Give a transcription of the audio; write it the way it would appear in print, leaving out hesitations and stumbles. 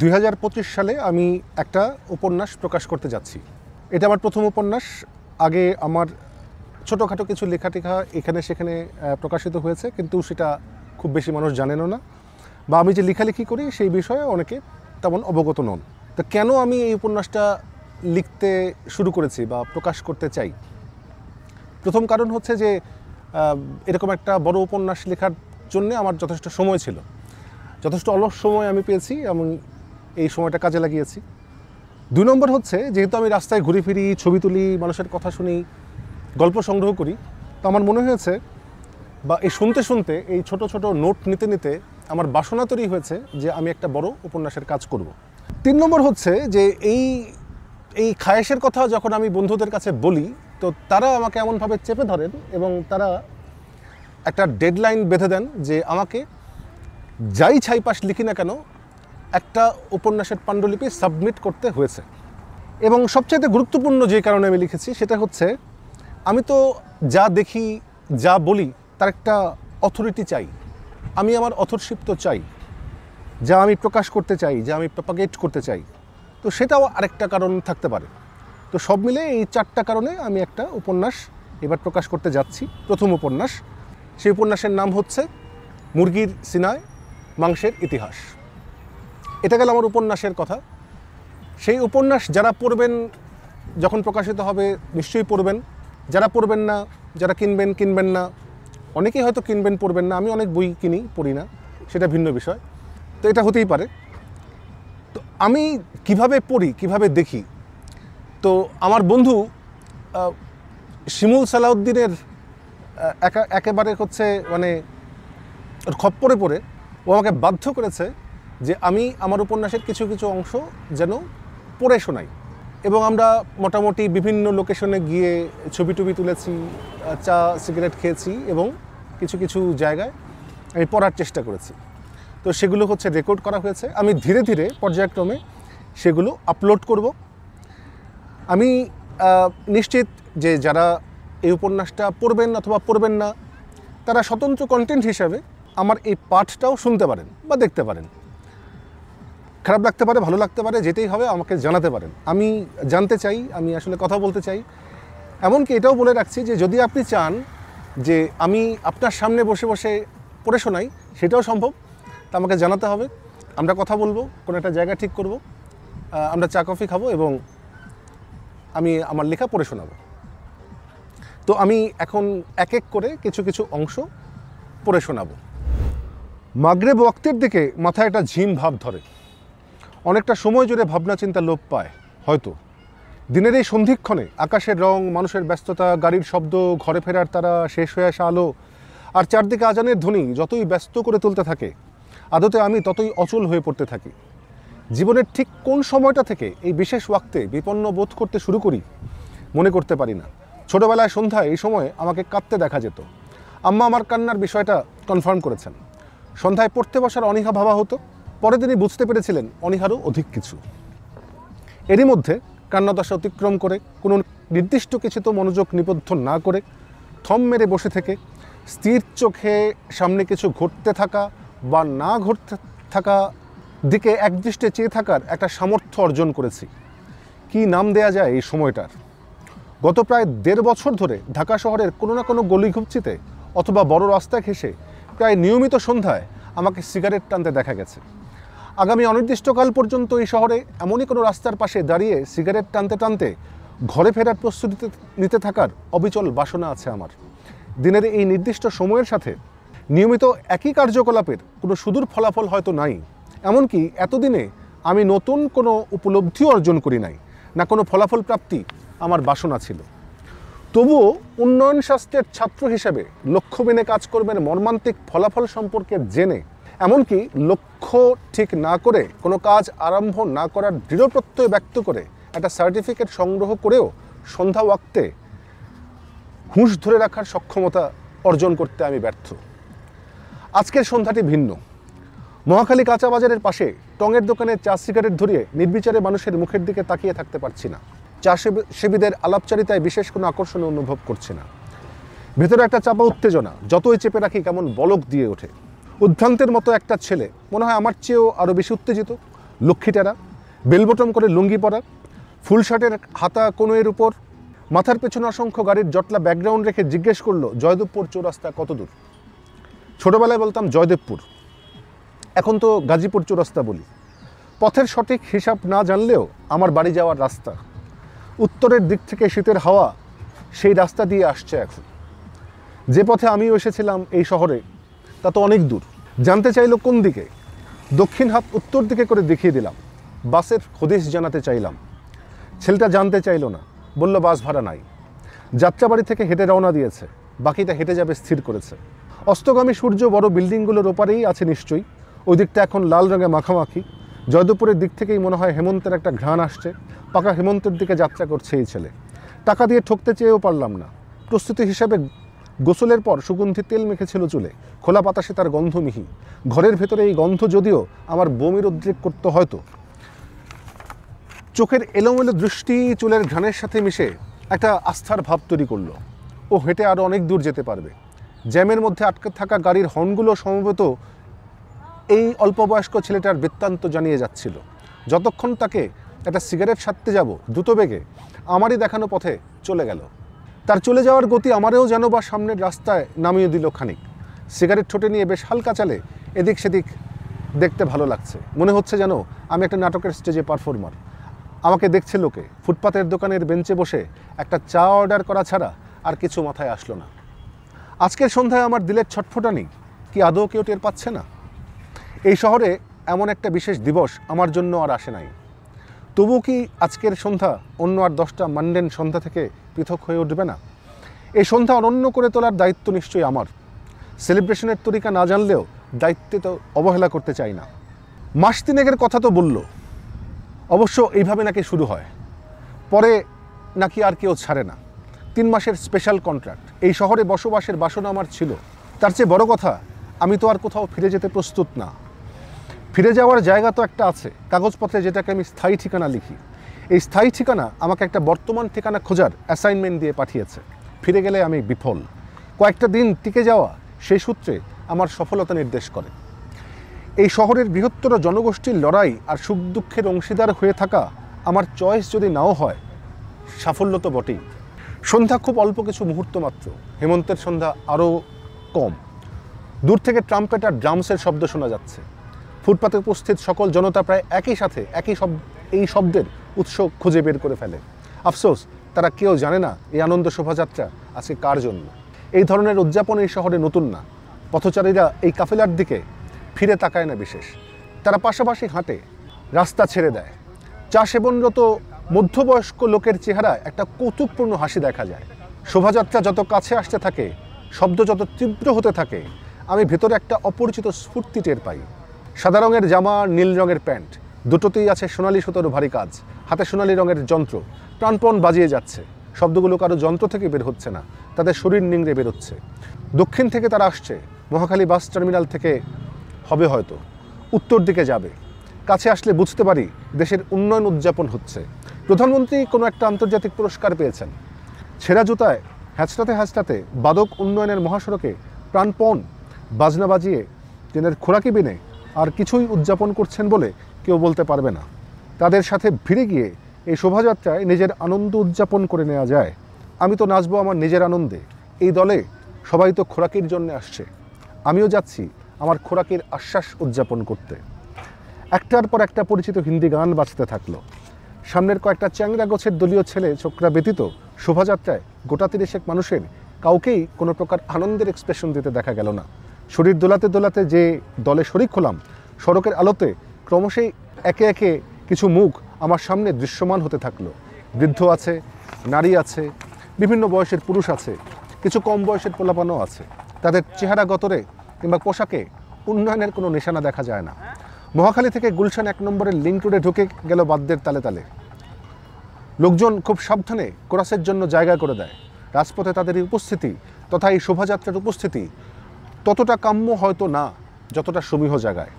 2025 সালে আমি একটা উপন্যাস প্রকাশ করতে যাচ্ছি। এটা আমার প্রথম উপন্যাস। আগে আমার ছোটোখাটো কিছু লেখাটেখা এখানে সেখানে প্রকাশিত হয়েছে, কিন্তু সেটা খুব বেশি মানুষ জানেনও না, বা আমি যে লেখালেখি করি সেই বিষয়ে অনেকে তেমন অবগত নন। তো কেন আমি এই উপন্যাসটা লিখতে শুরু করেছি বা প্রকাশ করতে চাই? প্রথম কারণ হচ্ছে যে এরকম একটা বড় উপন্যাস লেখার জন্য আমার যথেষ্ট সময় ছিল, যথেষ্ট অলস সময় আমি পেয়েছি এবং এই সময়টা কাজে লাগিয়েছি। 2 নম্বর হচ্ছে, যেহেতু আমি রাস্তায় ঘুরে ফিরি, ছবি তুলি, মানুষের কথা শুনি, গল্প সংগ্রহ করি, তো আমার মনে হয়েছে বা এই শুনতে শুনতে, এই ছোট ছোট নোট নিতে নিতে আমার বাসনা তৈরি হয়েছে যে আমি একটা বড় উপন্যাসের কাজ করব। 3 নম্বর হচ্ছে যে এই খায়েশের কথা যখন আমি বন্ধুদের কাছে বলি, তো তারা আমাকে এমনভাবে চেপে ধরেন এবং তারা একটা ডেডলাইন বেঁধে দেন যে আমাকে যাই ছাইপাশ লিখি না কেন একটা উপন্যাসের পাণ্ডুলিপি সাবমিট করতে হয়েছে। এবং সবচাইতে গুরুত্বপূর্ণ যে কারণে আমি লিখেছি সেটা হচ্ছে, আমি তো যা দেখি, যা বলি, তার একটা অথরিটি চাই। আমি আমার অথরশিপ তো চাই, যা আমি প্রকাশ করতে চাই, যা আমি প্রপাগেট করতে চাই, তো সেটাও আরেকটা কারণ থাকতে পারে। তো সব মিলে এই 4টা কারণে আমি একটা উপন্যাস এবার প্রকাশ করতে যাচ্ছি, প্রথম উপন্যাস। সেই উপন্যাসের নাম হচ্ছে মুরগির সিনায় মাংসের ইতিহাস। এটা গেল আমার উপন্যাসের কথা। সেই উপন্যাস যারা পড়বেন, যখন প্রকাশিত হবে নিশ্চয়ই পড়বেন। যারা পড়বেন না, যারা কিনবেন না, অনেকেই হয়তো কিনবেন, পড়বেন না। আমি অনেক বই কিনি, পড়ি না, সেটা ভিন্ন বিষয়। তো এটা হতেই পারে। তো আমি কিভাবে পড়ি, কিভাবে দেখি, তো আমার বন্ধু শিমুল সালাউদ্দিনের একেবারে হচ্ছে মানে ওর খপ্পরে পড়ে ও আমাকে বাধ্য করেছে যে আমি আমার উপন্যাসের কিছু কিছু অংশ যেন পড়ে শোনাই। এবং আমরা মোটামুটি বিভিন্ন লোকেশনে গিয়ে ছবি টবি তুলেছি, চা সিগারেট খেয়েছি এবং কিছু কিছু জায়গায় আমি পড়ার চেষ্টা করেছি। তো সেগুলো হচ্ছে রেকর্ড করা হয়েছে। আমি ধীরে ধীরে পর্যায়ক্রমে সেগুলো আপলোড করব। আমি নিশ্চিত যে যারা এই উপন্যাসটা পড়বেন অথবা পড়বেন না, তারা স্বতন্ত্র কন্টেন্ট হিসাবে আমার এই পাঠটাও শুনতে পারেন বা দেখতে পারেন। খারাপ লাগতে পারে, ভালো লাগতে পারে, যেতেই হবে, আমাকে জানাতে পারেন। আমি জানতে চাই, আমি আসলে কথা বলতে চাই। এমনকি এটাও বলে রাখছি যে যদি আপনি চান যে আমি আপনার সামনে বসে বসে পড়ে শোনাই, সেটাও সম্ভব। তা আমাকে জানাতে হবে, আমরা কথা বলবো, কোনো একটা জায়গা ঠিক করব, আমরা চা কফি খাবো এবং আমি আমার লেখা পড়ে শোনাবো। তো আমি এখন এক এক করে কিছু কিছু অংশ পড়ে শোনাবো। মাগরিব ওয়াক্তের দিকে মাথায় একটা ঝিম ভাব ধরে। অনেকটা সময় জুড়ে ভাবনা চিন্তা লোপ পায় হয়তো। দিনের এই সন্ধিক্ষণে আকাশের রং, মানুষের ব্যস্ততা, গাড়ির শব্দ, ঘরে ফেরার তারা, শেষ হয়ে আসা আলো আর চারদিকে আজানের ধ্বনি যতই ব্যস্ত করে তুলতে থাকে, আদতে আমি ততই অচল হয়ে পড়তে থাকি। জীবনের ঠিক কোন সময়টা থেকে এই বিশেষ ওয়াক্তে বিপন্ন বোধ করতে শুরু করি মনে করতে পারি না। ছোটোবেলায় সন্ধ্যায় এই সময় আমাকে কাঁদতে দেখা যেত। আম্মা আমার কান্নার বিষয়টা কনফার্ম করেছেন। সন্ধ্যায় পড়তে বসার অনীহা ভাবা হতো, পরে তিনি বুঝতে পেরেছিলেন অনীহারও অধিক কিছু। এরই মধ্যে কান্নাদশা অতিক্রম করে, কোনো নির্দিষ্ট কিছুতে মনোযোগ নিবদ্ধ না করে, থম মেরে বসে থেকে স্থির চোখে সামনে কিছু ঘটতে থাকা বা না ঘটতে থাকা দিকে একদৃষ্টে চেয়ে থাকার একটা সামর্থ্য অর্জন করেছি। কি নাম দেয়া যায় এই সময়টার? গত প্রায় 1.5 বছর ধরে ঢাকা শহরের কোনো না কোনো গলিঘুপচিতে অথবা বড় রাস্তা ঘেঁষে প্রায় নিয়মিত সন্ধ্যায় আমাকে সিগারেট টানতে দেখা গেছে। আগামী অনির্দিষ্টকাল পর্যন্ত এই শহরে এমনই কোনো রাস্তার পাশে দাঁড়িয়ে সিগারেট টানতে টানতে ঘরে ফেরার প্রস্তুতি নিতে থাকার অবিচল বাসনা আছে আমার। দিনের এই নির্দিষ্ট সময়ের সাথে নিয়মিত একই কার্যকলাপের কোনো সুদূর ফলাফল হয়তো নাই। এমনকি এতদিনে আমি নতুন কোনো উপলব্ধিও অর্জন করি নাই, না কোনো ফলাফল প্রাপ্তি আমার বাসনা ছিল। তবুও উন্নয়ন শাস্ত্রের ছাত্র হিসেবে লক্ষ্য মেনে কাজ করবেন মর্মান্তিক ফলাফল সম্পর্কে জেনে, এমনকি লক্ষ্য ঠিক না করে কোনো কাজ আরম্ভ না করার দৃঢ় প্রত্যয় ব্যক্ত করে একটা সার্টিফিকেট সংগ্রহ করেও সন্ধ্যা ওয়াক্তে হুঁশ ধরে রাখার সক্ষমতা অর্জন করতে আমি ব্যর্থ। আজকের সন্ধ্যাটি ভিন্ন। মহাখালী কাঁচা বাজারের পাশে টঙের দোকানে চা সিগারেট ধরিয়ে নির্বিচারে মানুষের মুখের দিকে তাকিয়ে থাকতে পারছি না। চা সেবীদের আলাপচারিতায় বিশেষ কোনো আকর্ষণ অনুভব করছি না। ভেতরে একটা চাপা উত্তেজনা যতই চেপে রাখি কেমন বলক দিয়ে ওঠে। উদ্ভ্রান্তের মতো একটা ছেলে, মনে হয় আমার চেয়েও আরও বেশি উত্তেজিত, লক্ষ্মীটেরা, বেলবটম করে লুঙ্গি পরা, ফুল শার্টের হাতা কোনোয়ের উপর, মাথার পেছনে অসংখ্য গাড়ির জটলা ব্যাকগ্রাউন্ড রেখে জিজ্ঞেস করলো জয়দেবপুর চৌরাস্তা কত দূর। ছোটোবেলায় বলতাম জয়দেবপুর, এখন তো গাজীপুর চৌরাস্তা বলি। পথের সঠিক হিসাব না জানলেও আমার বাড়ি যাওয়ার রাস্তা, উত্তরের দিক থেকে শীতের হাওয়া সেই রাস্তা দিয়ে আসছে এখন। যে পথে আমিও এসেছিলাম এই শহরে তা তো অনেক দূর। জানতে চাইলো কোন দিকে, দক্ষিণ হাত উত্তর দিকে করে দেখিয়ে দিলাম। বাসের হদিশ জানাতে চাইলাম, ছেলেটা জানতে চাইলো না, বলল বাস ভাড়া নাই। যাত্রাবাড়ি থেকে হেঁটে রওনা দিয়েছে, বাকিটা হেঁটে যাবে স্থির করেছে। অস্তগামী সূর্য বড় বিল্ডিংগুলোর ওপারেই আছে নিশ্চয়ই, ওই দিকটা এখন লাল রঙে মাখামাখি। জয়দেবপুরের দিক থেকেই মনে হয় হেমন্তের একটা ঘ্রাণ আসছে। পাকা হেমন্তের দিকে যাত্রা করছে এই ছেলে। টাকা দিয়ে ঠকতে চেয়েও পারলাম না। প্রস্তুতি হিসাবে গোসলের পর সুগন্ধি তেল মেখেছিল চুলে, খোলা বাতাসে তার গন্ধ মিহি। ঘরের ভেতরে এই গন্ধ যদিও আমার বমির উদ্রেক করতে হয়তো। চোখের এলোমেলো দৃষ্টি চুলের ঘ্রাণের সাথে মিশে একটা আস্থার ভাব তৈরি করলো। ও হেঁটে আরও অনেক দূর যেতে পারবে। জ্যামের মধ্যে আটকে থাকা গাড়ির হর্নগুলো সম্ভবত এই অল্পবয়স্ক ছেলেটার বৃত্তান্ত জানিয়ে যাচ্ছিল। যতক্ষণ তাকে একটা সিগারেট সারতে যাব দ্রুত বেগে আমারই দেখানো পথে চলে গেল। তার চলে যাওয়ার গতি আমারেও যেন বা সামনের রাস্তায় নামিয়ে দিল খানিক। সিগারেট ঠোঁটে নিয়ে বেশ হালকা চালে এদিক সেদিক দেখতে ভালো লাগছে। মনে হচ্ছে যেন আমি একটা নাটকের স্টেজে পারফর্মার। আমাকে দেখছে লোকে। ফুটপাতের দোকানের বেঞ্চে বসে একটা চা অর্ডার করা ছাড়া আর কিছু মাথায় আসলো না। আজকের সন্ধ্যায় আমার দিলের ছটফটানি কি আদৌ কেউ টের পাচ্ছে না? এই শহরে এমন একটা বিশেষ দিবস আমার জন্য আর আসে নাই। তবু কি আজকের সন্ধ্যা অন্য আর 10টা মান্ডেন সন্ধ্যা থেকে পৃথক হয়ে উঠবে না? এই সন্ধ্যা অনন্য করে তোলার দায়িত্ব নিশ্চয়ই আমার। সেলিব্রেশনের তরিকা না জানলেও দায়িত্বে তো অবহেলা করতে চাই না। মাস তিনেকের কথা তো বলল, অবশ্য এইভাবে নাকি শুরু হয়, পরে নাকি আর কেউ ছাড়ে না। 3 মাসের স্পেশাল কন্ট্রাক্ট। এই শহরে বসবাসের বাসনা আমার ছিল। তার চেয়ে বড় কথা, আমি তো আর কোথাও ফিরে যেতে প্রস্তুত না। ফিরে যাওয়ার জায়গা তো একটা আছে, কাগজপত্রে যেটাকে আমি স্থায়ী ঠিকানা লিখি। এই স্থায়ী ঠিকানা আমাকে একটা বর্তমান ঠিকানা খোঁজার অ্যাসাইনমেন্ট দিয়ে পাঠিয়েছে। ফিরে গেলে আমি বিফল। কয়েকটা দিন টিকে যাওয়া সেই সূত্রে আমার সফলতা নির্দেশ করে। এই শহরের বৃহত্তর জনগোষ্ঠীর লড়াই আর সুখ দুঃখের অংশীদার হয়ে থাকা আমার চয়েস যদি নাও হয়, সাফল্য তো বটেই। সন্ধ্যা খুব অল্প কিছু মুহূর্ত মাত্র। হেমন্তের সন্ধ্যা আরও কম। দূর থেকে ট্রাম্পেট আর ড্রামসের শব্দ শোনা যাচ্ছে। ফুটপাতে উপস্থিত সকল জনতা প্রায় একই সাথে এই শব্দের উৎস খুঁজে বের করে ফেলে। আফসোস, তারা কেউ জানে না এই আনন্দ শোভাযাত্রা আজকে কার জন্য। এই ধরনের উদযাপন এই শহরে নতুন না। পথচারীরা এই কাফেলার দিকে ফিরে তাকায় না বিশেষ। তারা পাশাপাশি হাঁটে, রাস্তা ছেড়ে দেয়। চা সেবনরত মধ্যবয়স্ক লোকের চেহারায় একটা কৌতুকপূর্ণ হাসি দেখা যায়। শোভাযাত্রা যত কাছে আসতে থাকে, শব্দ যত তীব্র হতে থাকে, আমি ভেতরে একটা অপরিচিত স্ফূর্তি টের পাই। সাদা রঙের জামা আর নীল রঙের প্যান্ট, দুটোতেই আছে সোনালি সুতোর ভারী কাজ। হাতে সোনালি রঙের যন্ত্র প্রাণপণ বাজিয়ে যাচ্ছে। শব্দগুলো কারো যন্ত্র থেকে বের হচ্ছে না, তাদের শরীর নিংড়ে বেরোচ্ছে। দক্ষিণ থেকে তারা আসছে, মহাখালী বাস টার্মিনাল থেকে হবে হয়তো, উত্তর দিকে যাবে। কাছে আসলে বুঝতে পারি দেশের উন্নয়ন উদযাপন হচ্ছে। প্রধানমন্ত্রী কোনো একটা আন্তর্জাতিক পুরস্কার পেয়েছেন। ছেঁড়া জুতায় হ্যাঁচড়াতে হ্যাঁচড়াতে বাদক উন্নয়নের মহাসড়কে প্রাণপণ বাজনা বাজিয়ে ট্রেনের খোরাকি বিনে আর কিছুই উদযাপন করছেন বলে কেউ বলতে পারবে না। তাদের সাথে ভিড়ে গিয়ে এই শোভাযাত্রায় নিজের আনন্দ উদযাপন করে নেওয়া যায়। আমি তো নাচবো আমার নিজের আনন্দে। এই দলে সবাই তো খোরাকির জন্য আসছে, আমিও যাচ্ছি আমার খোরাকির আশ্বাস উদযাপন করতে। একটার পর একটা পরিচিত হিন্দি গান বাজতে থাকলো। সামনের কয়েকটা চ্যাংরা গোছের দলীয় ছেলে ছোকরা ব্যতীত শোভাযাত্রায় গোটা 30 মানুষের কাউকেই কোনো প্রকার আনন্দের এক্সপ্রেশন দিতে দেখা গেল না। শরীর দোলাতে দোলাতে যে দলে শরিক হলাম, সড়কের আলোতে ক্রমশই একে একে কিছু মুখ আমার সামনে দৃশ্যমান হতে থাকলো। বৃদ্ধ আছে, নারী আছে, বিভিন্ন বয়সের পুরুষ আছে, কিছু কম বয়সের পোলাপানও আছে। তাদের চেহারা গতরে কিংবা পোশাকে উন্নয়নের কোনো নিশানা দেখা যায় না। মহাখালী থেকে গুলশান 1 নম্বরের লিংক রোডে ঢুকে গেল বাদ্যের তালে তালে। লোকজন খুব সাবধানে কোরাসের জন্য জায়গা করে দেয়। রাজপথে তাদের এই উপস্থিতি তথা এই শোভাযাত্রার উপস্থিতি ততটা কাম্য হয়তো না যতটা সমীহ জায়গায়।